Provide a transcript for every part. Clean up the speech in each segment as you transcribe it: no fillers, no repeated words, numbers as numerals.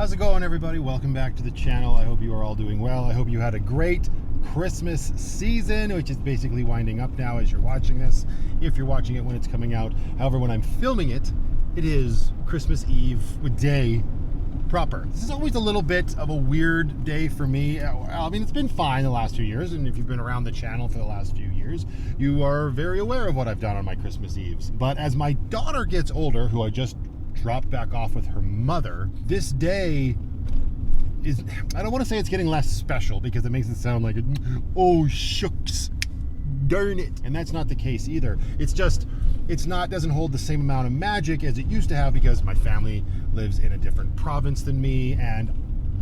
How's it going, everybody? Welcome back to the channel. I hope you are all doing well. I hope you had a great Christmas season, which is basically winding up now as you're watching this, if you're watching it when it's coming out. However, when I'm filming it, it is Christmas Eve day proper. This is always a little bit of a weird day for me. I mean, it's been fine the last few years, and if you've been around the channel for the last few years, you are very aware of what I've done on my Christmas Eves. But as my daughter gets older, who I just dropped back off with her mother, this day is, I don't want to say it's getting less special because it makes it sound like, oh shucks, darn it. And that's not the case either. It's just, doesn't hold the same amount of magic as it used to have because my family lives in a different province than me, and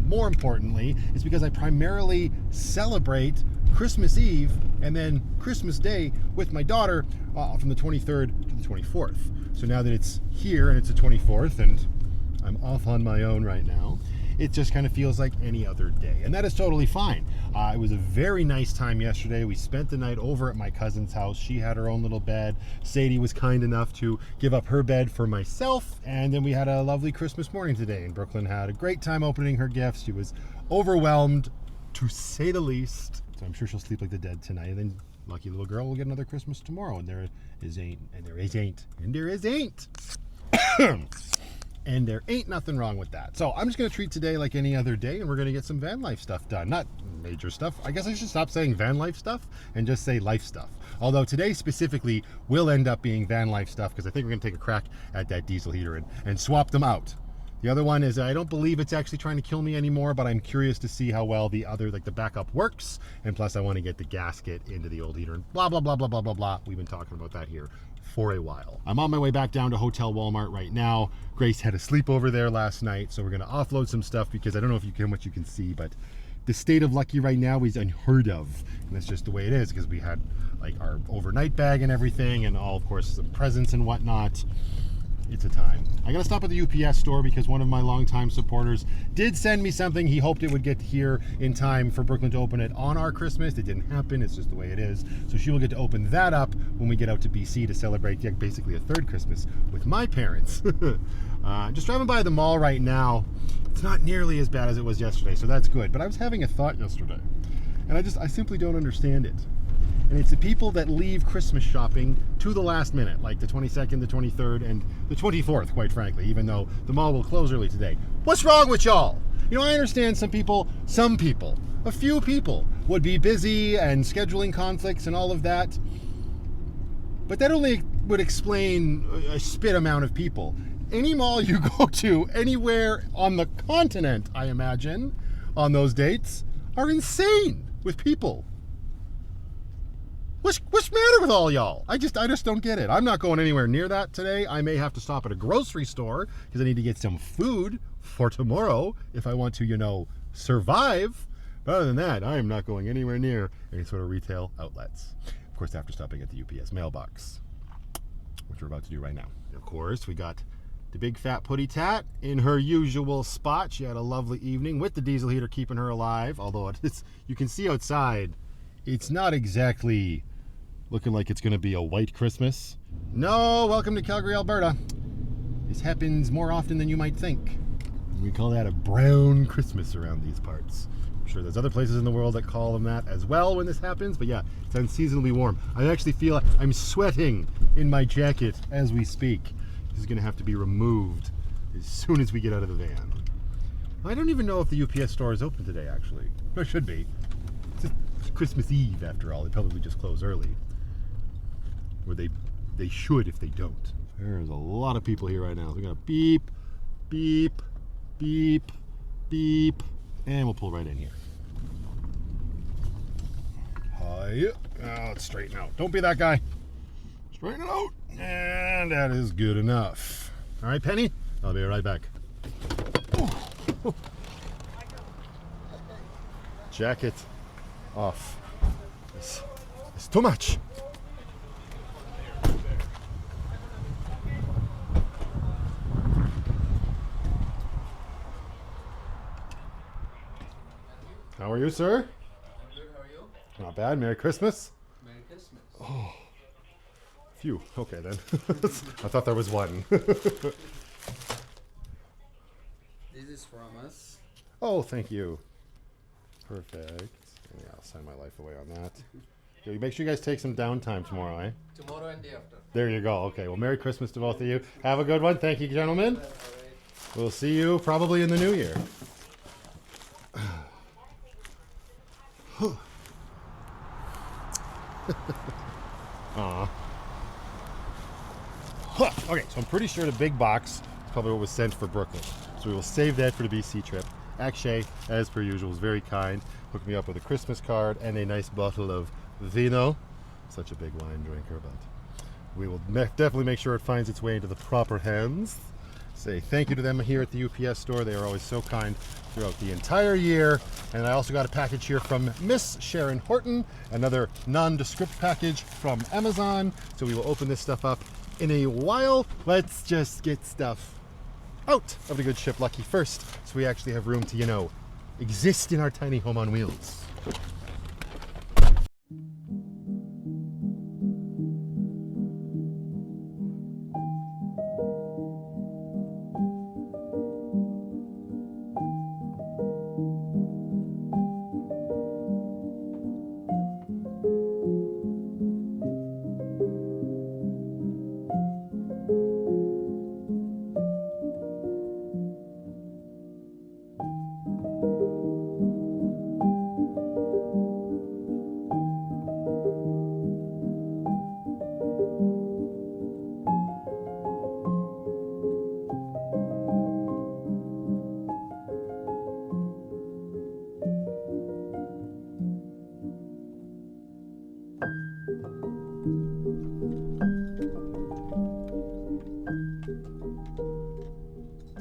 more importantly, it's because I primarily celebrate Christmas Eve and then Christmas Day with my daughter from the 23rd to the 24th. So now that it's here and it's the 24th and I'm off on my own right now, it just kind of feels like any other day. And that is totally fine. It was a very nice time yesterday. We spent the night over at my cousin's house. She had her own little bed. Sadie was kind enough to give up her bed for myself. And then we had a lovely Christmas morning today. And Brooklyn had a great time opening her gifts. She was overwhelmed, to say the least. So I'm sure she'll sleep like the dead tonight. And then lucky little girl will get another Christmas tomorrow. And there is ain't. And there is ain't. And there is ain't. And there ain't nothing wrong with that. So I'm just going to treat today like any other day, and we're going to get some van life stuff done. Not major stuff. I guess I should stop saying van life stuff and just say life stuff. Although today specifically will end up being van life stuff because I think we're going to take a crack at that diesel heater and swap them out. The other one is I don't believe it's actually trying to kill me anymore, but I'm curious to see how well the other, like the backup, works. And plus I want to get the gasket into the old heater and blah, blah, blah, blah, blah, blah, blah. We've been talking about that here for a while. I'm on my way back down to Hotel Walmart right now. Grace had a sleepover there last night, so we're going to offload some stuff because I don't know if you can, what you can see, but the state of Lucky right now is unheard of. And that's just the way it is because we had like our overnight bag and everything and all, of course, some presents and whatnot. It's a time. I gotta stop at the UPS store because one of my longtime supporters did send me something. He hoped it would get here in time for Brooklyn to open it on our Christmas. It didn't happen. It's just the way it is. So she will get to open that up when we get out to BC to celebrate basically a third Christmas with my parents. Just driving by the mall right now. It's not nearly as bad as it was yesterday, so that's good. But I was having a thought yesterday, and I simply don't understand it. And it's the people that leave Christmas shopping to the last minute, like the 22nd, the 23rd, and the 24th, quite frankly, even though the mall will close early today. What's wrong with y'all? You know, I understand some people, a few people would be busy and scheduling conflicts and all of that. But that only would explain a spit amount of people. Any mall you go to, anywhere on the continent, I imagine, on those dates, are insane with people. What's the matter with all y'all? I just don't get it. I'm not going anywhere near that today. I may have to stop at a grocery store because I need to get some food for tomorrow if I want to, you know, survive. But other than that, I am not going anywhere near any sort of retail outlets. Of course, after stopping at the UPS mailbox, which we're about to do right now. And of course, we got the big fat putty tat in her usual spot. She had a lovely evening with the diesel heater keeping her alive. Although you can see outside, it's not exactly looking like it's going to be a white Christmas. No, welcome to Calgary, Alberta. This happens more often than you might think. We call that a brown Christmas around these parts. I'm sure there's other places in the world that call them that as well when this happens, but yeah, it's unseasonably warm. I actually feel like I'm sweating in my jacket as we speak. This is going to have to be removed as soon as we get out of the van. I don't even know if the UPS store is open today, actually. Or it should be. It's Christmas Eve, after all. They probably just close early. Or they should if they don't. There's a lot of people here right now. We're gonna beep, beep, beep, beep, and we'll pull right in here. Hi. Let's straighten out. Don't be that guy. Straighten it out. And that is good enough. All right, Penny? I'll be right back. Jacket off. It's too much. How are you, sir? I'm good, how are you? Not bad. Merry Christmas. Merry Christmas. Oh. Phew. Okay, then. I thought there was one. This is is from us. Oh, thank you. Perfect. Yeah, I'll sign my life away on that. Okay, make sure you guys take some downtime tomorrow, eh? Tomorrow and day after. There you go. Okay, well, Merry Christmas to both of you. Have a good one. Thank you, gentlemen. All right. We'll see you probably in the new year. Aw. Okay, so I'm pretty sure the big box is probably what was sent for Brooklyn. So we will save that for the BC trip. Akshay, as per usual, was very kind. Hooked me up with a Christmas card and a nice bottle of vino. Such a big wine drinker, but we will definitely make sure it finds its way into the proper hands. Say thank you to them here at the UPS store. They are always so kind throughout the entire year. And I also got a package here from Miss Sharon Horton, another nondescript package from Amazon. So we will open this stuff up in a while. Let's just get stuff out of the good ship Lucky first, so we actually have room to, you know, exist in our tiny home on wheels.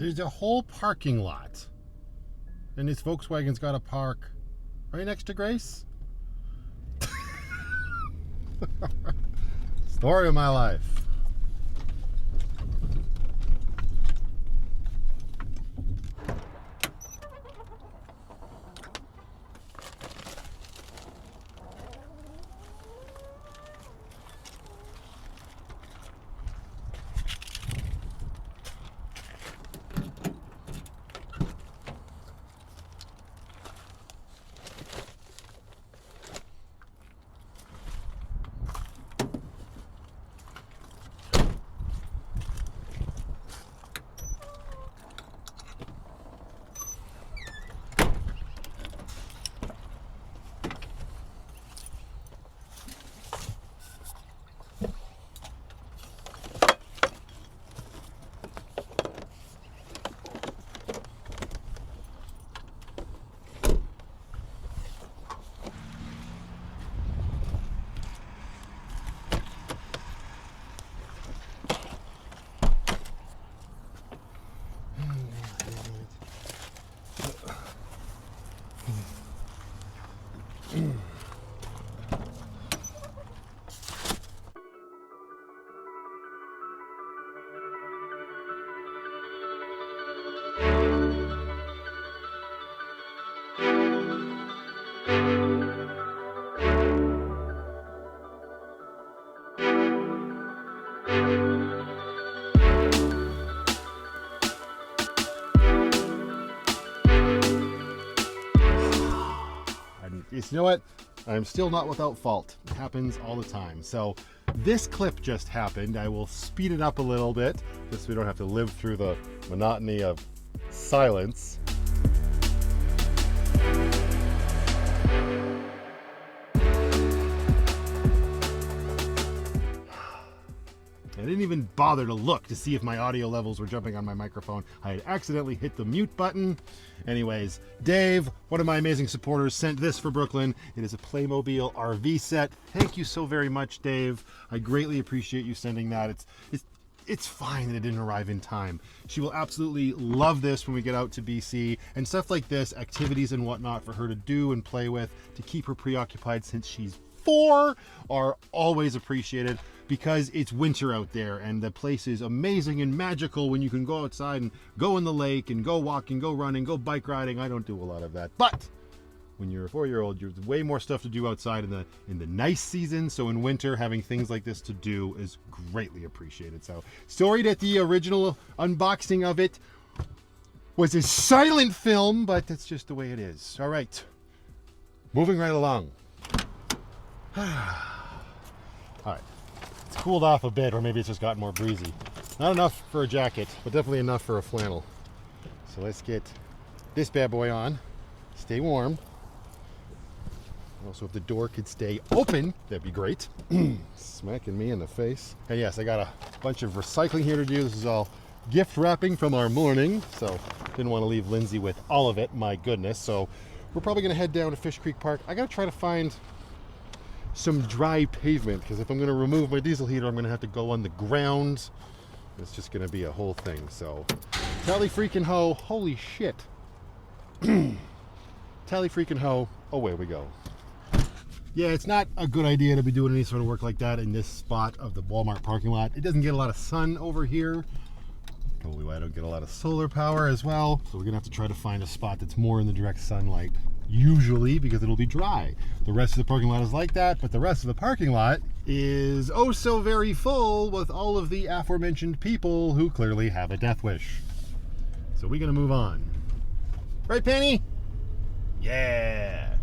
There's a whole parking lot, and this Volkswagen's got to park right next to Grace. Story of my life. You know what? I'm still not without fault. It happens all the time. So this clip just happened. I will speed it up a little bit just so we don't have to live through the monotony of silence. I didn't even bother to look to see if my audio levels were jumping on my microphone. I had accidentally hit the mute button. Anyways, Dave, one of my amazing supporters, sent this for Brooklyn. It is a Playmobil RV set. Thank you so very much, Dave. I greatly appreciate you sending that. It's fine that it didn't arrive in time. She will absolutely love this when we get out to BC, and stuff like this, activities and whatnot for her to do and play with to keep her preoccupied since she's 4 are always appreciated, because it's winter out there and the place is amazing and magical when you can go outside and go in the lake and go walking, go running, go bike riding. I don't do a lot of that, but when you're a 4-year-old, there's way more stuff to do outside in the nice season. So in winter, having things like this to do is greatly appreciated. So storied at the original unboxing of it, was a silent film, but that's just the way it is. All right, moving right along. All right, it's cooled off a bit, or maybe it's just gotten more breezy. Not enough for a jacket, but definitely enough for a flannel. So let's get this bad boy on. Stay warm. Also, if the door could stay open, that'd be great. Smacking me in the face. And yes, I got a bunch of recycling here to do. This is all gift wrapping from our morning, so didn't want to leave Lindsay with all of it, my goodness. So we're probably going to head down to Fish Creek Park. I got to try to find some dry pavement, because if I'm going to remove my diesel heater, I'm going to have to go on the ground. It's just going to be a whole thing. So tally freaking ho, holy shit. Tally freaking ho, away we go. Yeah, it's not a good idea to be doing any sort of work like that in this spot of the Walmart parking lot. It doesn't get a lot of sun over here. Probably why I don't get a lot of solar power as well. So we're gonna have to try to find a spot that's more in the direct sunlight, usually, because it'll be dry. The rest of the parking lot is like that, but the rest of the parking lot is oh so very full with all of the aforementioned people who clearly have a death wish. So we're gonna move on. Right, Penny? Yeah.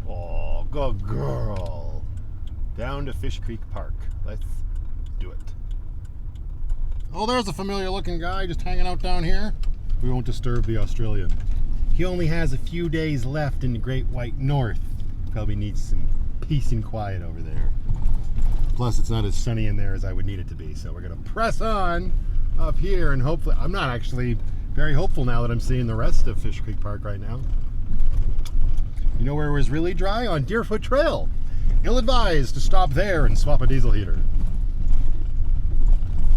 Oh, good girl. Down to Fish Creek Park. Let's do it. Oh, there's a familiar looking guy just hanging out down here. We won't disturb the Australian. He only has a few days left in the Great White North. Probably needs some peace and quiet over there. Plus, it's not as sunny in there as I would need it to be. So we're going to press on up here, and hopefully, I'm not actually very hopeful now that I'm seeing the rest of Fish Creek Park right now. You know where it was really dry? On Deerfoot Trail. Ill-advised to stop there and swap a diesel heater.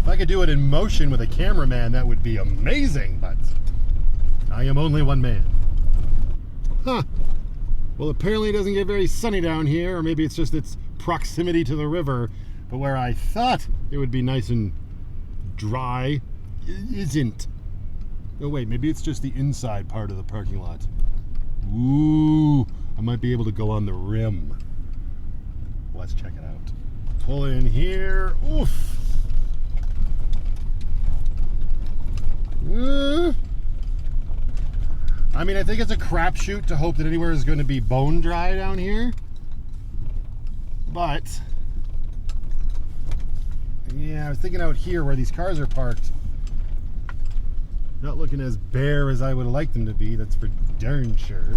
If I could do it in motion with a cameraman, that would be amazing, but I am only one man. Huh. Well, apparently it doesn't get very sunny down here, or maybe it's just its proximity to the river, but where I thought it would be nice and dry, it isn't. Oh wait, maybe it's just the inside part of the parking lot. Ooh, I might be able to go on the rim. Let's check it out. Pull in here. Oof. I mean, I think it's a crapshoot to hope that anywhere is going to be bone dry down here. But, yeah, I was thinking out here where these cars are parked. Not looking as bare as I would like them to be, that's for darn sure.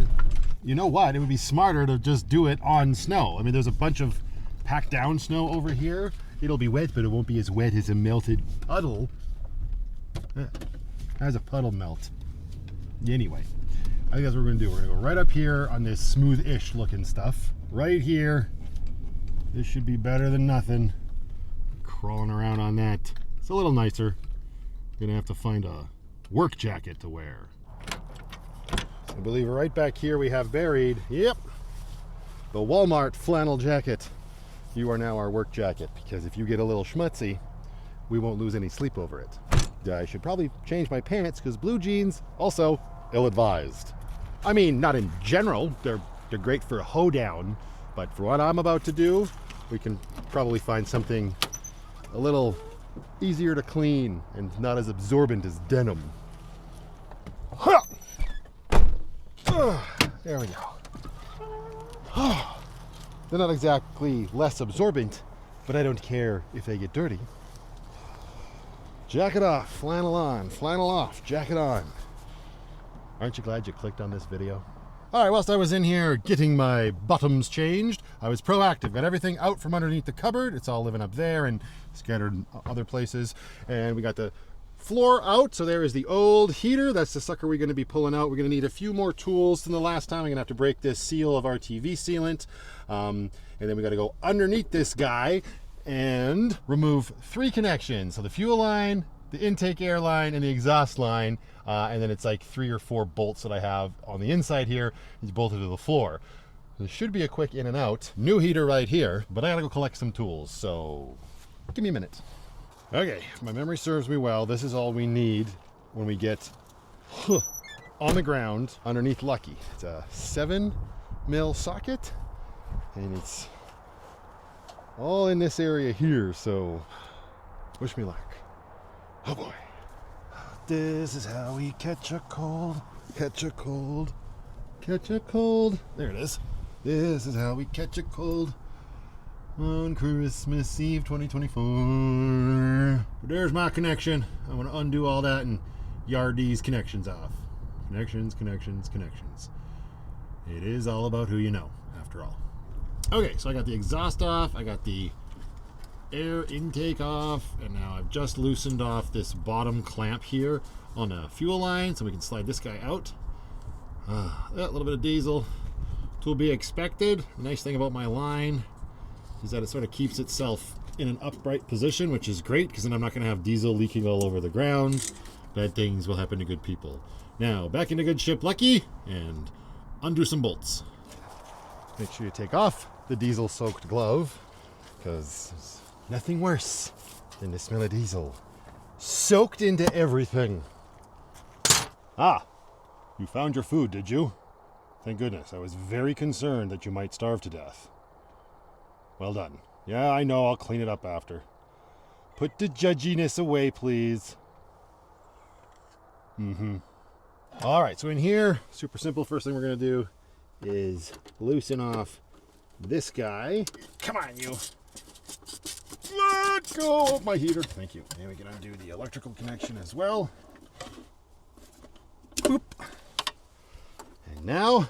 You know what? It would be smarter to just do it on snow. I mean, there's a bunch of packed down snow over here. It'll be wet, but it won't be as wet as a melted puddle. How's a puddle melt? Anyway, I think that's what we're gonna do. We're gonna go right up here on this smooth-ish looking stuff. Right here. This should be better than nothing. Crawling around on that. It's a little nicer. Gonna have to find a work jacket to wear. I believe right back here we have buried, yep, the Walmart flannel jacket. You are now our work jacket, because if you get a little schmutzy, we won't lose any sleep over it. I should probably change my pants, because blue jeans, also ill-advised. I mean, not in general, they're great for a hoedown, but for what I'm about to do, we can probably find something a little easier to clean and not as absorbent as denim. There we go. They're not exactly less absorbent, but I don't care if they get dirty. Jacket off, flannel on, flannel off, jacket on. Aren't you glad you clicked on this video? All right, whilst I was in here getting my bottoms changed, I was proactive. Got everything out from underneath the cupboard. It's all living up there and scattered other places. And we got the floor out, so there is the old heater. That's the sucker we're going to be pulling out. We're going to need a few more tools than the last time. We're going to have to break this seal of our TV sealant. And then we got to go underneath this guy and remove 3 connections. So the fuel line, the intake air line, and the exhaust line. And then it's like 3 or 4 bolts that I have on the inside here. It's bolted to the floor. There should be a quick in and out. New heater right here, but I gotta go collect some tools, so give me a minute. Okay, if my memory serves me well, this is all we need when we get on the ground underneath Lucky. It's a 7mm socket, and it's all in this area here, so wish me luck. Oh boy. This is how we catch a cold, catch a cold, catch a cold. There it is. This is how we catch a cold on Christmas Eve 2024. But there's my connection. I want to undo all that and yard these connections off. Connections, connections, connections. It is all about who you know, after all. Okay, so I got the exhaust off, I got the air intake off, and now I've just loosened off this bottom clamp here on the fuel line so we can slide this guy out. A little bit of diesel to be expected. The nice thing about my line is that it sort of keeps itself in an upright position, which is great because then I'm not going to have diesel leaking all over the ground. Bad things will happen to good people. Now, back into good ship Lucky and undo some bolts. Make sure you take off the diesel soaked glove because there's nothing worse than the smell of diesel soaked into everything. Ah, you found your food, did you? Thank goodness. I was very concerned that you might starve to death. Well done. Yeah, I know. I'll clean it up after. Put the judginess away, please. All right, so in here, super simple. First thing we're going to do is loosen off this guy. Come on, you. Let go of my heater. Thank you. And we can undo the electrical connection as well. Boop. And now,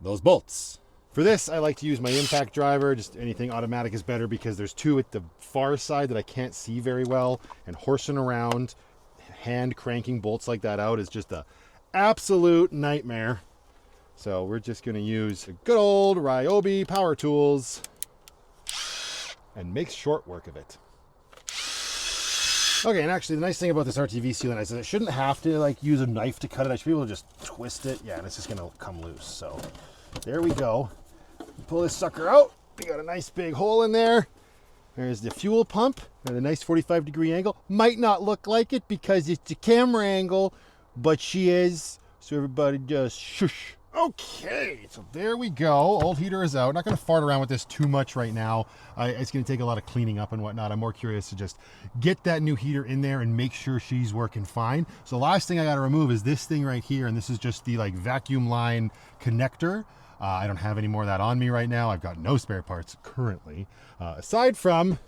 those bolts. For this, I like to use my impact driver. Just anything automatic is better because there's two at the far side that I can't see very well. And horsing around, hand cranking bolts like that out is just a absolute nightmare. So we're just going to use a good old Ryobi power tools and make short work of it. Okay, and actually the nice thing about this RTV sealant is that I shouldn't have to like use a knife to cut it. I should be able to just twist it. Yeah, and it's just going to come loose. So there we go. Pull this sucker out. We got a nice big hole in there. There's the fuel pump at a nice 45-degree angle. Might not look like it because it's a camera angle, but she is. So everybody just shush. Okay, so there we go. Old heater is out. Not going to fart around with this too much right now. It's going to take a lot of cleaning up and whatnot. I'm more curious to just get that new heater in there and make sure she's working fine. So the last thing I got to remove is this thing right here, and this is just the like vacuum line connector. I don't have any more of that on me right now. I've got no spare parts currently, aside from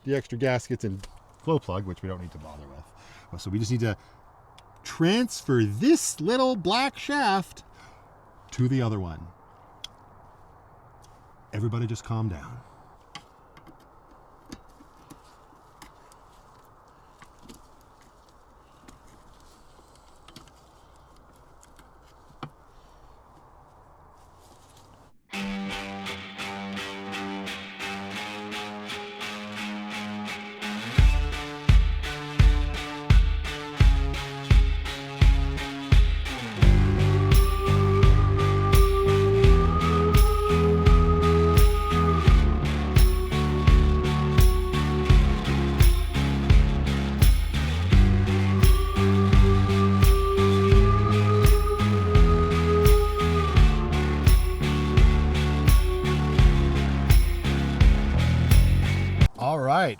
the extra gaskets and glow plug, which we don't need to bother with. So we just need to transfer this little black shaft to the other one. Everybody just calm down.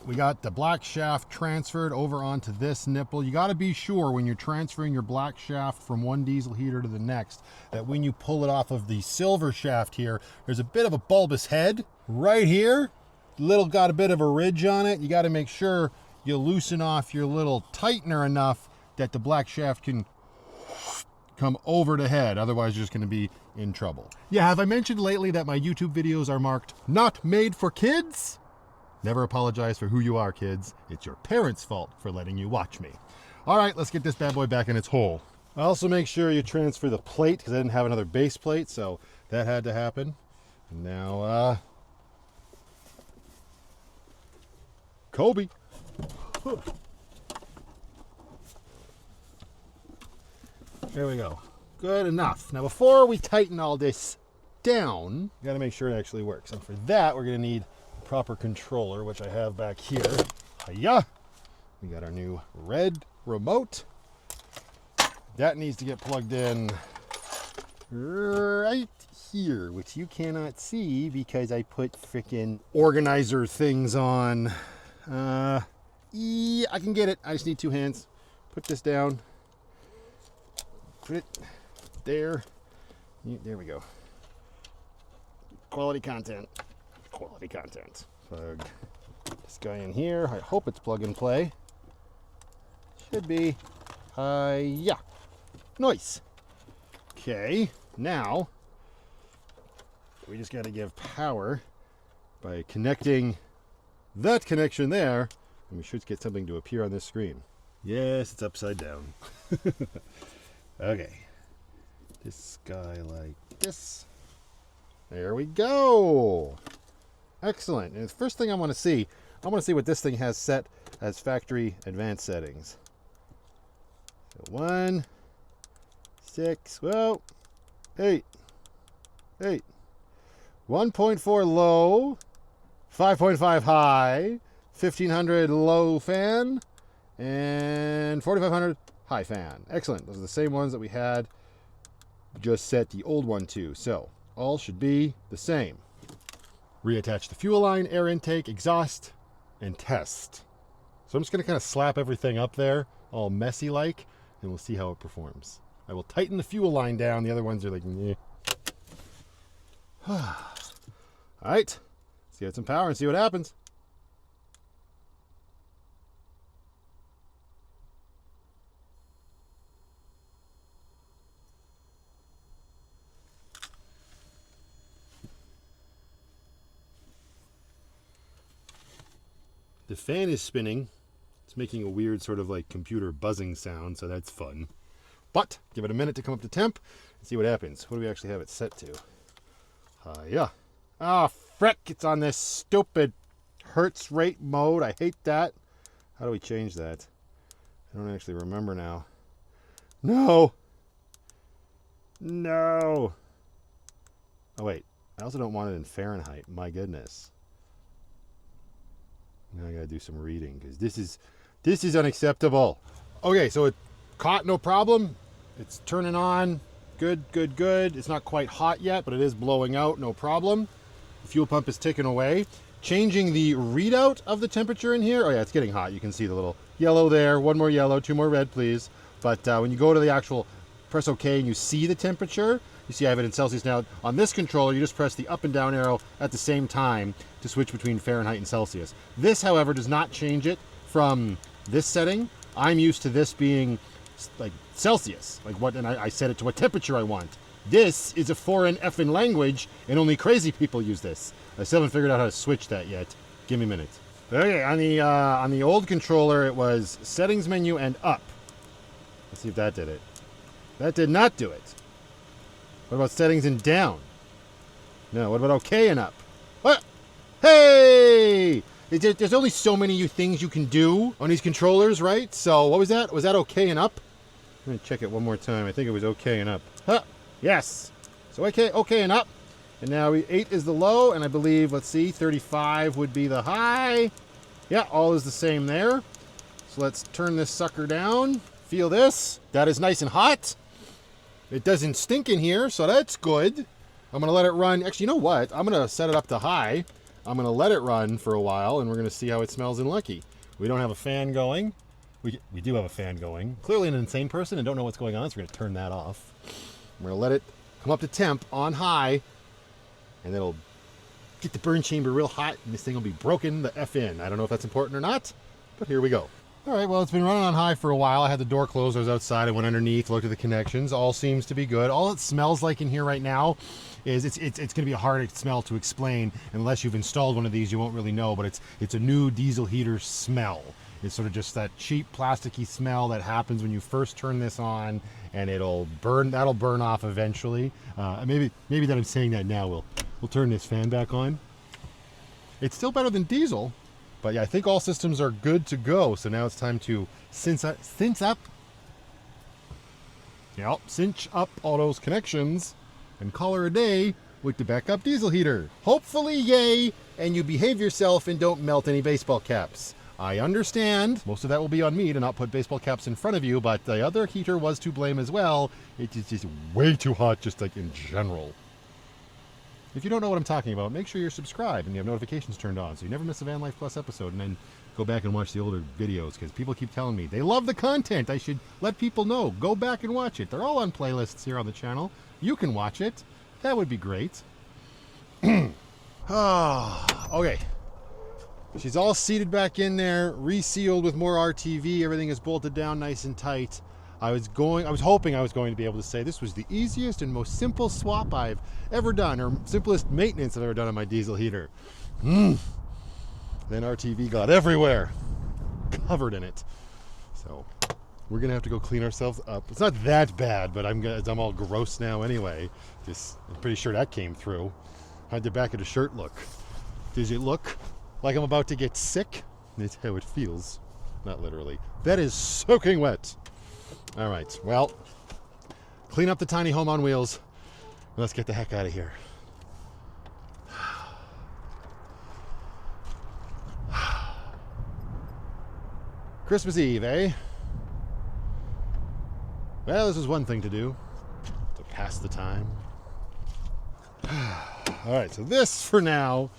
We got the black shaft transferred over onto this nipple. You got to be sure when you're transferring your black shaft from one diesel heater to the next that when you pull it off of the silver shaft here, there's a bit of a bulbous head right here. Got a bit of a ridge on it. You got to make sure you loosen off your little tightener enough that the black shaft can come over the head. Otherwise, you're just going to be in trouble. Yeah, have I mentioned lately that my YouTube videos are marked not made for kids? Never apologize for who you are, kids. It's your parents' fault for letting you watch me. All right, let's get this bad boy back in its hole. Also make sure you transfer the plate because I didn't have another base plate, so that had to happen. And now, Kobe. There we go. Good enough. Now, before we tighten all this down, you got to make sure it actually works. And for that, we're going to need proper controller, which I have back here. Hiya! We got our new red remote. That needs to get plugged in right here, which you cannot see because I put freaking organizer things on. Yeah, I can get it. I just need 2 hands. Put this down. Put it there. There we go. Quality content. Quality content. Plug this guy in here. I hope it's plug and play. Should be. Yeah. Nice. Okay. Now, we just got to give power by connecting that connection there. And we should get something to appear on this screen. Yes, it's upside down. Okay. This guy like this. There we go. Excellent. And the first thing I want to see what this thing has set as factory advanced settings. So 1, 6, whoa, 8, 1.4 low, 5.5 high, 1500 low fan, and 4500 high fan. Excellent. Those are the same ones that we had just set the old one to. So all should be the same. Reattach the fuel line, air intake, exhaust, and test. So I'm just going to kind of slap everything up there, all messy like, and we'll see how it performs. I will tighten the fuel line down. The other ones are like, meh. All right, let's get some power and see what happens. The fan is spinning. It's making a weird sort of like computer buzzing sound, so that's fun. But give it a minute to come up to temp and see what happens. What do we actually have it set to? Yeah. Ah, frick, it's on this stupid hertz rate mode. I hate that. How do we change that? I don't actually remember now. No. No. Oh, wait. I also don't want it in Fahrenheit. My goodness. Now I gotta do some reading because this is unacceptable. Okay, so it caught no problem. It's turning on. Good. It's not quite hot yet, but it is blowing out, no problem. The fuel pump is ticking away. Changing the readout of the temperature in here. Oh yeah, it's getting hot. You can see the little yellow there. 1 more yellow, 2 more red, please. But when you go to the actual press OK and you see the temperature, you see I have it in Celsius now. On this controller, you just press the up and down arrow at the same time to switch between Fahrenheit and Celsius. This, however, does not change it from this setting. I'm used to this being like Celsius, and I set it to what temperature I want. This is a foreign effing language, and only crazy people use this. I still haven't figured out how to switch that yet. Give me a minute. Okay, on the old controller, it was settings menu and up. Let's see if that did it. That did not do it. What about settings and down? No, what about OK and up? What? Hey! There's only so many things you can do on these controllers, right? So what was that? Was that OK and up? Let me check it one more time. I think it was OK and up. Huh? Yes. So OK and up. And now 8 is the low, and I believe, let's see, 35 would be the high. Yeah, all is the same there. So let's turn this sucker down. Feel this? That is nice and hot. It doesn't stink in here, so that's good. I'm going to let it run. Actually, you know what? I'm going to set it up to high. I'm going to let it run for a while, and we're going to see how it smells in Lucky. We don't have a fan going. We do have a fan going. Clearly an insane person and don't know what's going on, so we're going to turn that off. We're going to let it come up to temp on high, and it'll get the burn chamber real hot, and this thing will be broken the F in. I don't know if that's important or not, but here we go. All right, well, it's been running on high for a while. I had the door closed. I was outside. I went underneath, looked at the connections. All seems to be good. All it smells like in here right now is it's going to be a hard smell to explain. Unless you've installed one of these, you won't really know, but it's a new diesel heater smell. It's sort of just that cheap plasticky smell that happens when you first turn this on, and it'll burn. That'll burn off eventually. Maybe that I'm saying that now, we'll turn this fan back on. It's still better than diesel. But yeah, I think all systems are good to go. So now it's time to cinch up all those connections and call her a day with the backup diesel heater. Hopefully, yay, and you behave yourself and don't melt any baseball caps. I understand most of that will be on me to not put baseball caps in front of you, but the other heater was to blame as well. It is just way too hot, just like in general. If you don't know what I'm talking about, make sure you're subscribed and you have notifications turned on so you never miss a Van Life Plus episode. And then go back and watch the older videos because people keep telling me they love the content. I should let people know. Go back and watch it. They're all on playlists here on the channel. You can watch it. That would be great. Okay. She's all seated back in there, resealed with more RTV. Everything is bolted down nice and tight. I was hoping I was going to be able to say this was the easiest and most simple swap I've ever done, or simplest maintenance I've ever done on my diesel heater. Then RTV got everywhere, covered in it. So we're gonna have to go clean ourselves up. It's not that bad, but I'm all gross now anyway. I'm pretty sure that came through. How'd the back of the shirt look? Does it look like I'm about to get sick? That's how it feels. Not literally. That is soaking wet. All right, well, clean up the tiny home on wheels. Let's get the heck out of here. Christmas Eve, eh? Well, this is one thing to do, to pass the time. All right, so this, for now,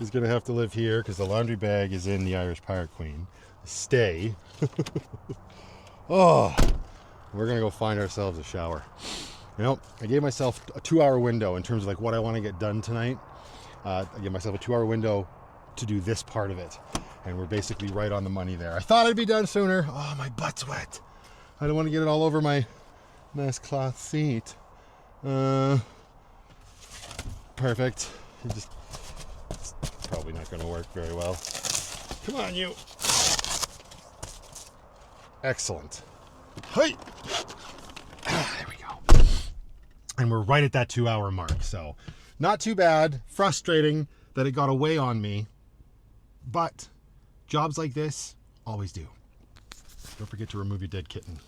is going to have to live here because the laundry bag is in the Irish Pirate Queen. Stay. Oh, we're going to go find ourselves a shower. You know, I gave myself a 2-hour window in terms of like what I want to get done tonight. I gave myself a 2-hour window to do this part of it. And we're basically right on the money there. I thought I'd be done sooner. Oh, my butt's wet. I don't want to get it all over my nice cloth seat. Perfect. It's probably not going to work very well. Come on, you. Excellent. Hey! There we go. And we're right at that 2-hour mark. So not too bad. Frustrating that it got away on me. But jobs like this always do. Don't forget to remove your dead kitten.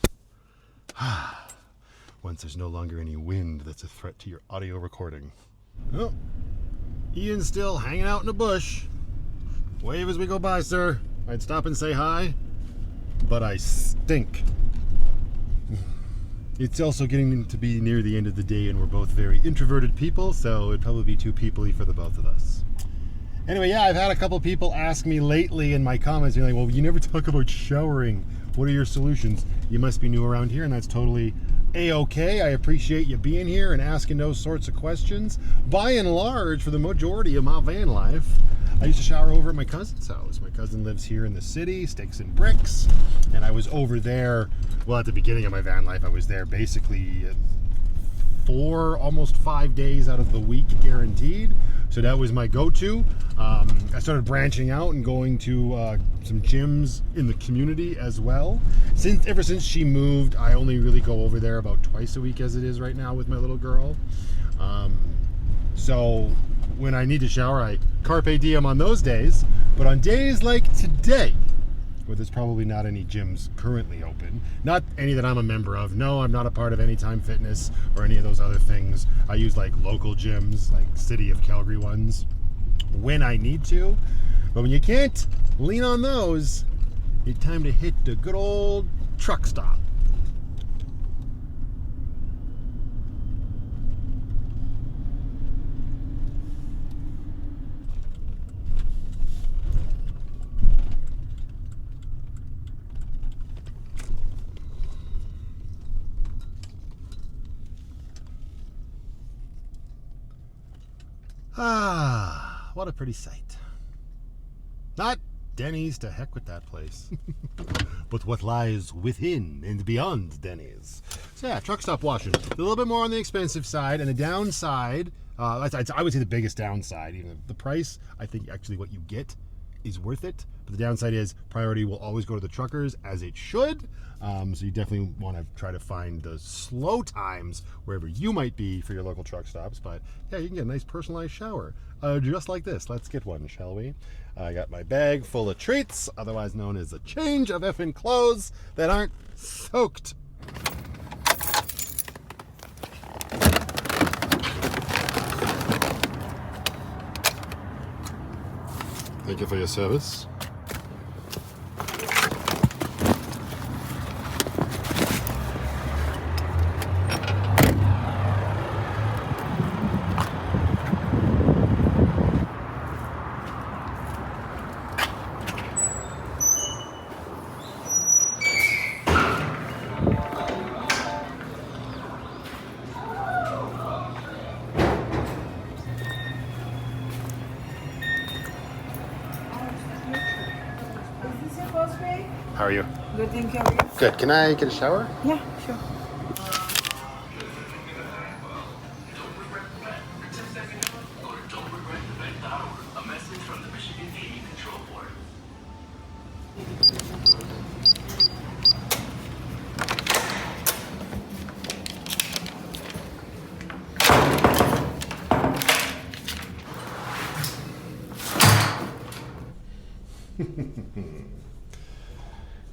Once there's no longer any wind that's a threat to your audio recording. Oh, Ian's still hanging out in the bush. Wave as we go by, sir. I'd stop and say hi, but I stink. It's also getting to be near the end of the day, and we're both very introverted people, so it'd probably be too people-y for the both of us. Anyway, yeah, I've had a couple people ask me lately in my comments, you're like, well, you never talk about showering. What are your solutions? You must be new around here, and that's totally A-okay. I appreciate you being here and asking those sorts of questions. By and large, for the majority of my van life, I used to shower over at my cousin's house. My cousin lives here in the city, sticks and bricks, and I was over there, well, at the beginning of my van life, I was there basically 4, almost 5 days out of the week guaranteed. So that was my go-to. I started branching out and going to some gyms in the community as well. Ever since she moved, I only really go over there about twice a week as it is right now with my little girl. So when I need to shower, I carpe diem on those days. But on days like today, where there's probably not any gyms currently open, not any that I'm a member of. No, I'm not a part of Anytime Fitness or any of those other things. I use like local gyms, like City of Calgary ones, when I need to. But when you can't lean on those, it's time to hit the good old truck stop. Ah, what a pretty sight. Not Denny's, to heck with that place. But what lies within and beyond Denny's. So yeah, truck stop washing. A little bit more on the expensive side, and the downside, I would say the biggest downside, even the price, I think actually what you get is worth it. But the downside is priority will always go to the truckers, as it should. So you definitely want to try to find the slow times wherever you might be for your local truck stops. But yeah, you can get a nice personalized shower just like this. Let's get one, shall we? I got my bag full of treats, otherwise known as a change of effing clothes that aren't soaked. Thank you for your service. How are you? Good, thank you. How are you? Good. Can I get a shower? Yeah, sure.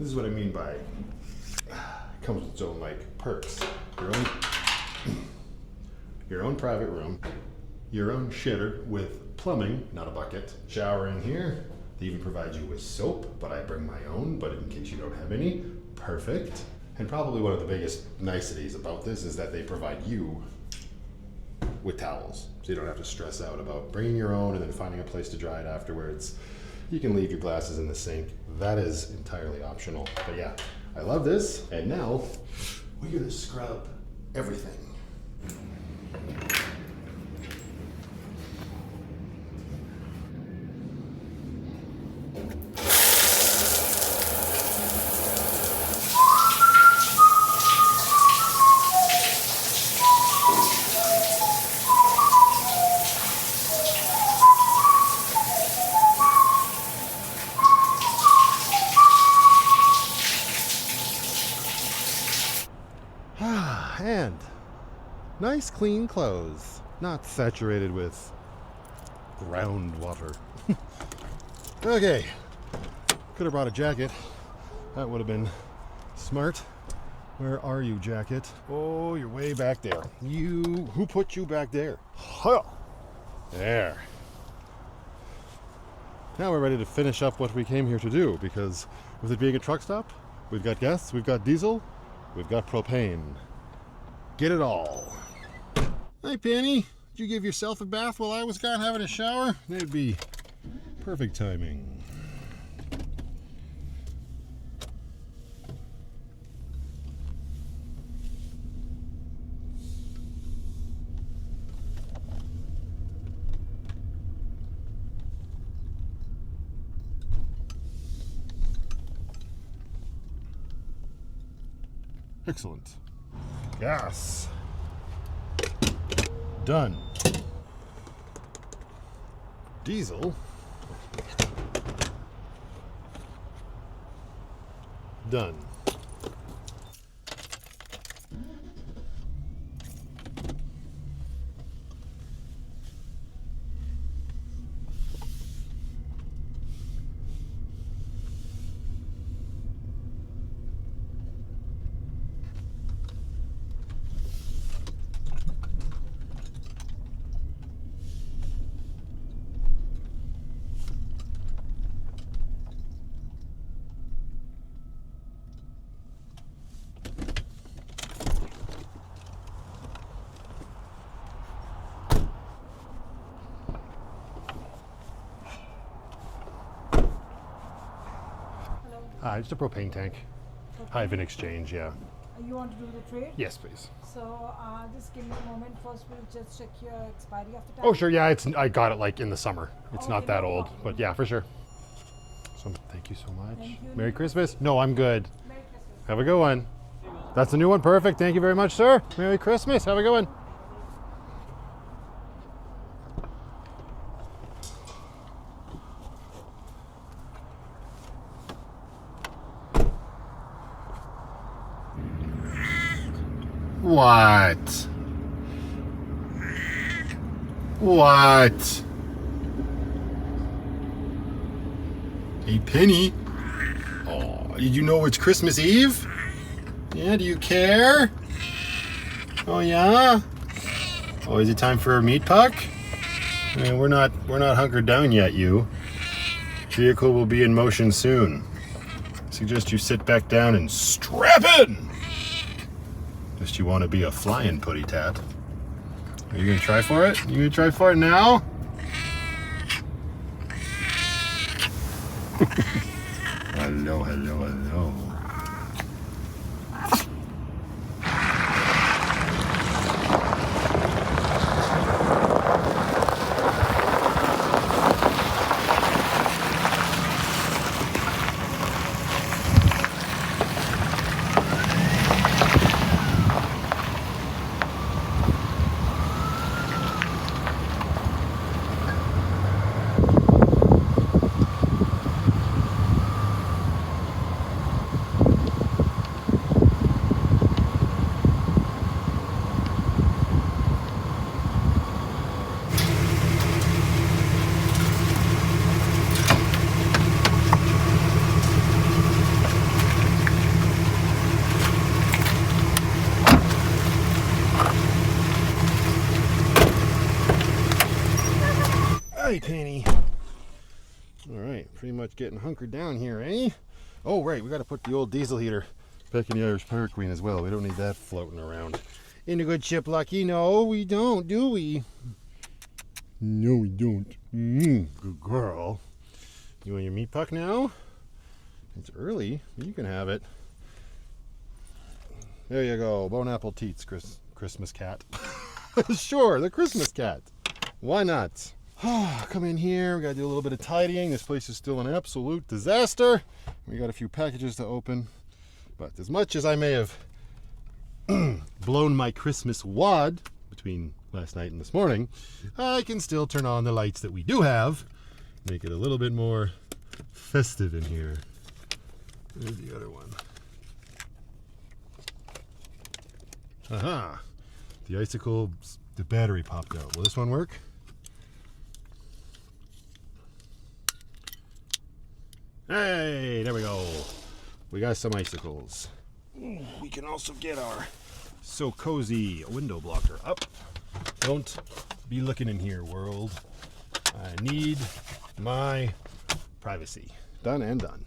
This is what I mean by it comes with its own like perks. Your own private room, your own shitter with plumbing, not a bucket, shower in here. They even provide you with soap, but I bring my own, but in case you don't have any, perfect. And probably one of the biggest niceties about this is that they provide you with towels. So you don't have to stress out about bringing your own and then finding a place to dry it afterwards. You can leave your glasses in the sink. That is entirely optional. But yeah, I love this. And now we're gonna scrub everything. And nice clean clothes, not saturated with groundwater. Okay, could have brought a jacket. That would have been smart. Where are you, jacket? Oh, you're way back there. Who put you back there? Huh. There. Now we're ready to finish up what we came here to do, because with it being a truck stop, we've got gas, we've got diesel, we've got propane. Get it all. Hey, Penny. Did you give yourself a bath while I was gone having a shower? That'd be perfect timing. Excellent. Gas. Done. Diesel. Done. Just a propane tank. Hyven exchange, yeah. You want to do the trade? Yes, please. So just give me a moment. First, we'll just check your expiry of the tank. Oh, sure, yeah, I got it like in the summer. It's Okay, not that no old, problem. but yeah, for sure. So thank you so much. Thank you. Merry Christmas. No, I'm good. Merry Christmas. Have a good one. That's a new one. Perfect. Thank you very much, sir. Merry Christmas. Have a good one. What? What? Hey, Penny. Oh, did you know it's Christmas Eve? Yeah, do you care? Oh yeah? Oh, is it time for a meat puck? I mean, we're not hunkered down yet, you. Vehicle will be in motion soon. I suggest you sit back down and strap in! Just you want to be a flying putty tat. Are you gonna try for it? You gonna try for it now? Hello, hello, hello. right, Penny. All right, pretty much getting hunkered down here, eh? Oh, right, we got to put the old diesel heater back in the Irish Pirate Queen as well. We don't need that floating around. In a good ship, Lucky? No, we don't, do we? No, we don't. Good girl. You want your meat puck now? It's early. You can have it. There you go. Bone apple teats, Christmas cat. Sure, the Christmas cat. Why not? Come in here. We got to do a little bit of tidying. This place is still an absolute disaster. We got a few packages to open. But as much as I may have blown my Christmas wad between last night and this morning, I can still turn on the lights that we do have. Make it a little bit more festive in here. There's the other one. Aha! The icicle, the battery popped out. Will this one work? Hey, there we go. We got some icicles. Ooh, we can also get our So Cozy window blocker up. Don't be looking in here, world. I need my privacy. Done and done.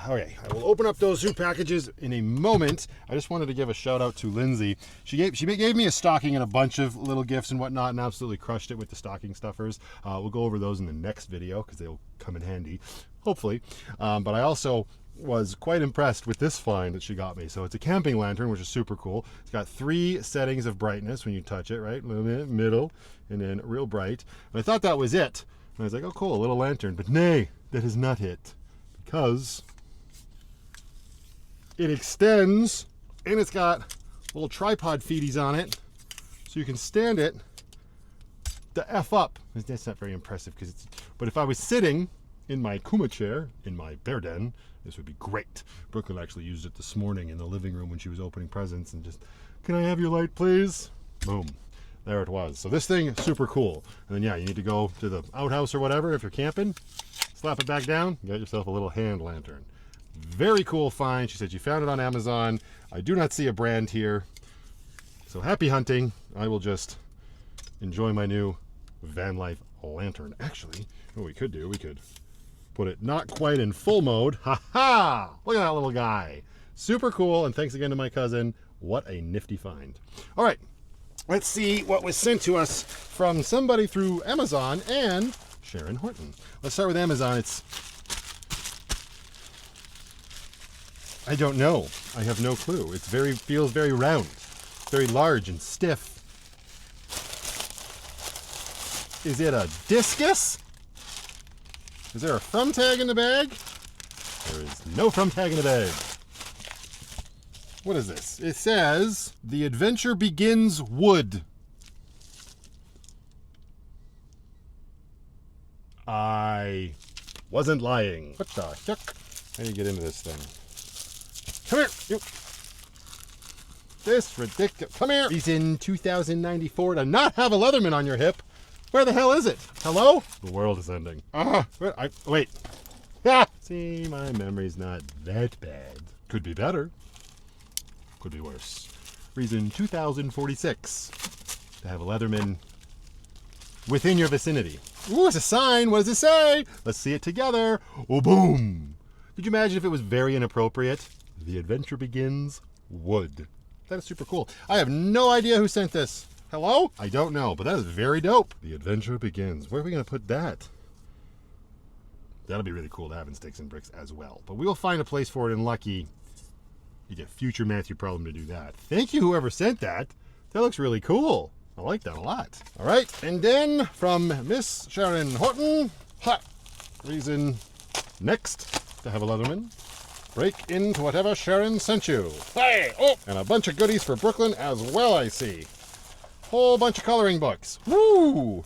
Okay, I will open up those two packages in a moment. I just wanted to give a shout out to Lindsay. She gave me a stocking and a bunch of little gifts and whatnot, and absolutely crushed it with the stocking stuffers. We'll go over those in the next video because they'll come in handy, hopefully. But I also was quite impressed with this find that she got me. So it's a camping lantern, which is super cool. It's got 3 settings of brightness when you touch it, right? Middle, and then real bright. And I thought that was it. And I was like, oh cool, a little lantern. But nay, that is not it. Because it extends, and it's got little tripod feeties on it, so you can stand it the F up. That's not very impressive, but if I was sitting in my Kuma chair, in my bear den, this would be great. Brooklyn actually used it this morning in the living room when she was opening presents, and just, can I have your light, please? Boom. There it was. So this thing, super cool. And then, yeah, you need to go to the outhouse or whatever if you're camping, slap it back down, get yourself a little hand lantern. Very cool find. She said she found it on Amazon. I do not see a brand here. So happy hunting. I will just enjoy my new van life lantern. Actually, what we could do, we could put it not quite in full mode. Ha ha! Look at that little guy. Super cool, and thanks again to my cousin. What a nifty find. All right, let's see what was sent to us from somebody through Amazon and Sharon Horton. Let's start with Amazon. I don't know. I have no clue. Feels very round, very large and stiff. Is it a discus? Is there a thumb tag in the bag? There is no thumb tag in the bag. What is this? It says, "The adventure begins wood." I wasn't lying. What the heck? How do you get into this thing? Come here, you. This ridiculous. Come here. Reason 2094 to not have a Leatherman on your hip. Where the hell is it? Hello? The world is ending. Wait. Ah! See, my memory's not that bad. Could be better. Could be worse. Reason 2046 to have a Leatherman within your vicinity. Ooh, it's a sign. What does it say? Let's see it together. Oh, boom. Could you imagine if it was very inappropriate? The adventure begins wood. That is super cool. I have no idea who sent this. Hello? I don't know, but that is very dope. The adventure begins. Where are we going to put that? That'll be really cool to have in Sticks and Bricks as well. But we will find a place for it in Lucky. You get future Matthew Problem to do that. Thank you, whoever sent that. That looks really cool. I like that a lot. All right, and then from Miss Sharon Horton, reason next to have a Leatherman. Break into whatever Sharon sent you. Hey! Oh! And a bunch of goodies for Brooklyn as well, I see. Whole bunch of coloring books. Woo!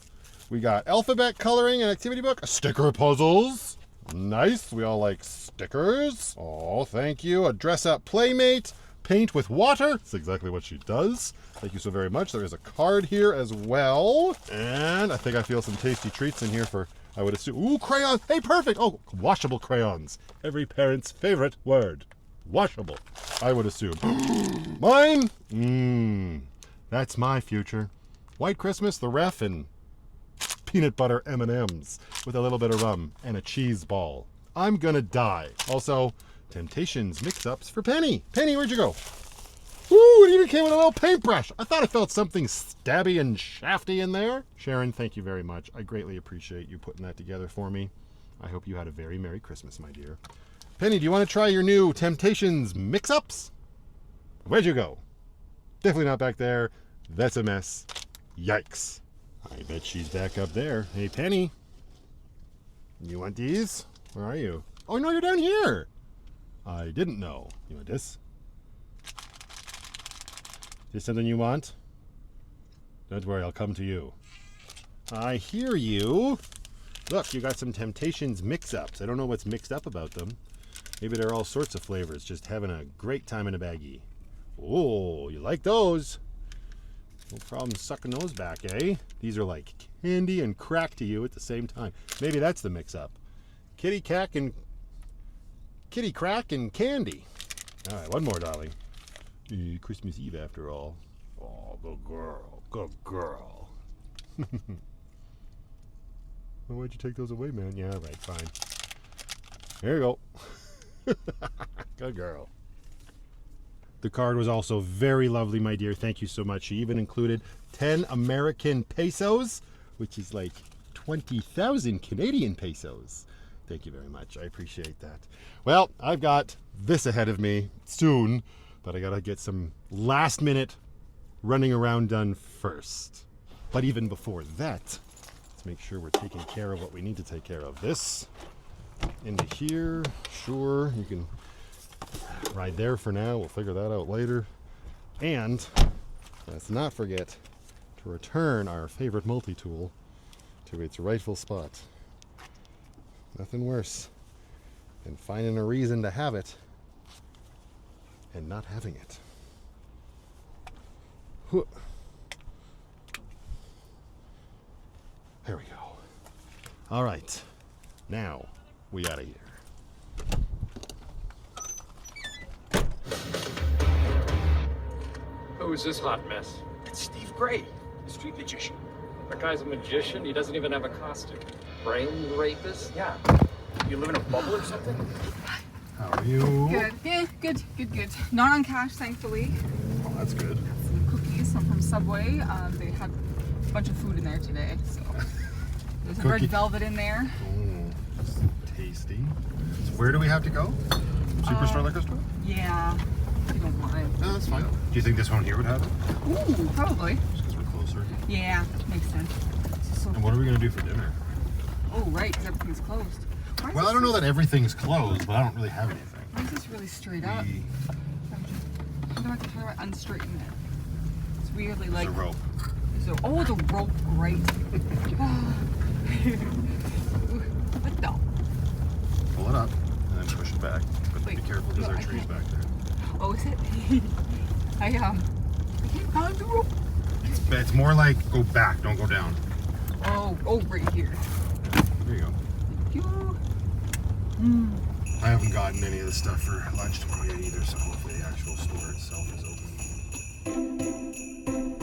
We got alphabet coloring and activity book. Sticker puzzles. Nice. We all like stickers. Oh, thank you. A dress-up playmate. Paint with water. That's exactly what she does. Thank you so very much. There is a card here as well. And I think I feel some tasty treats in here for, I would assume. Ooh, crayons. Hey, perfect. Oh, washable crayons. Every parent's favorite word. Washable, I would assume. Mine? That's my future. White Christmas, the ref, and peanut butter M&Ms with a little bit of rum and a cheese ball. I'm gonna die. Also, Temptations mix-ups for Penny. Penny, where'd you go? Ooh, it even came with a little paintbrush. I thought I felt something stabby and shafty in there. Sharon, thank you very much. I greatly appreciate you putting that together for me. I hope you had a very Merry Christmas, my dear. Penny, do you want to try your new Temptations mix-ups? Where'd you go? Definitely not back there. That's a mess. Yikes. I bet she's back up there. Hey, Penny. You want these? Where are you? Oh, no, you're down here. I didn't know. You want this? Is this something you want? Don't worry, I'll come to you. I hear you. Look, you got some Temptations mix-ups. I don't know what's mixed up about them. Maybe they're all sorts of flavors, just having a great time in a baggie. Oh, you like those? No problem sucking those back, eh? These are like candy and crack to you at the same time. Maybe that's the mix-up. Kitty crack and candy. All right, one more, darling. Christmas Eve after all. Oh, good girl. Good girl. Well, why'd you take those away, man? Yeah, right, fine. There you go. Good girl. The card was also very lovely, my dear. Thank you so much. She even included 10 American pesos, which is like 20,000 Canadian pesos. Thank you very much. I appreciate that. Well, I've got this ahead of me soon, but I gotta get some last minute running around done first. But even before that, let's make sure we're taking care of what we need to take care of. This into here, sure, you can ride there for now. We'll figure that out later. And let's not forget to return our favorite multi-tool to its rightful spot. Nothing worse than finding a reason to have it and not having it. There we go. All right, now we out of here. Who is this hot mess? It's Steve Gray, the street magician. That guy's a magician. He doesn't even have a costume. Brain rapist? Yeah. You live in a bubble or something? How are you? Good. Yeah, good. Not on cash, thankfully. Oh, that's good. Some cookies, some from Subway. They had a bunch of food in there today, so there's a red velvet in there. Oh, that's tasty. So where do we have to go? Superstore, liquor store? Yeah, if you don't mind. No, that's fine. Do you think this one here would have it? Ooh, probably. Just because we're closer. Yeah, makes sense. So, And what are we going to do for dinner? oh, right, because everything's closed. Why is Well, this I don't know that everything's closed, but I don't really have anything. Why is this really straight up? How do I talk about unstraighten it? It's weirdly like. There's a rope. Oh, the rope, great. What the? Pull it up and then push it back. But be Wait, careful because no, there are I trees can't. back there. Oh, is it? I can't find the rope. But it's more like go back, don't go down. Oh, right here. There you go. Thank you. I haven't gotten any of the stuff for lunch tomorrow yet either, so hopefully the actual store itself is open.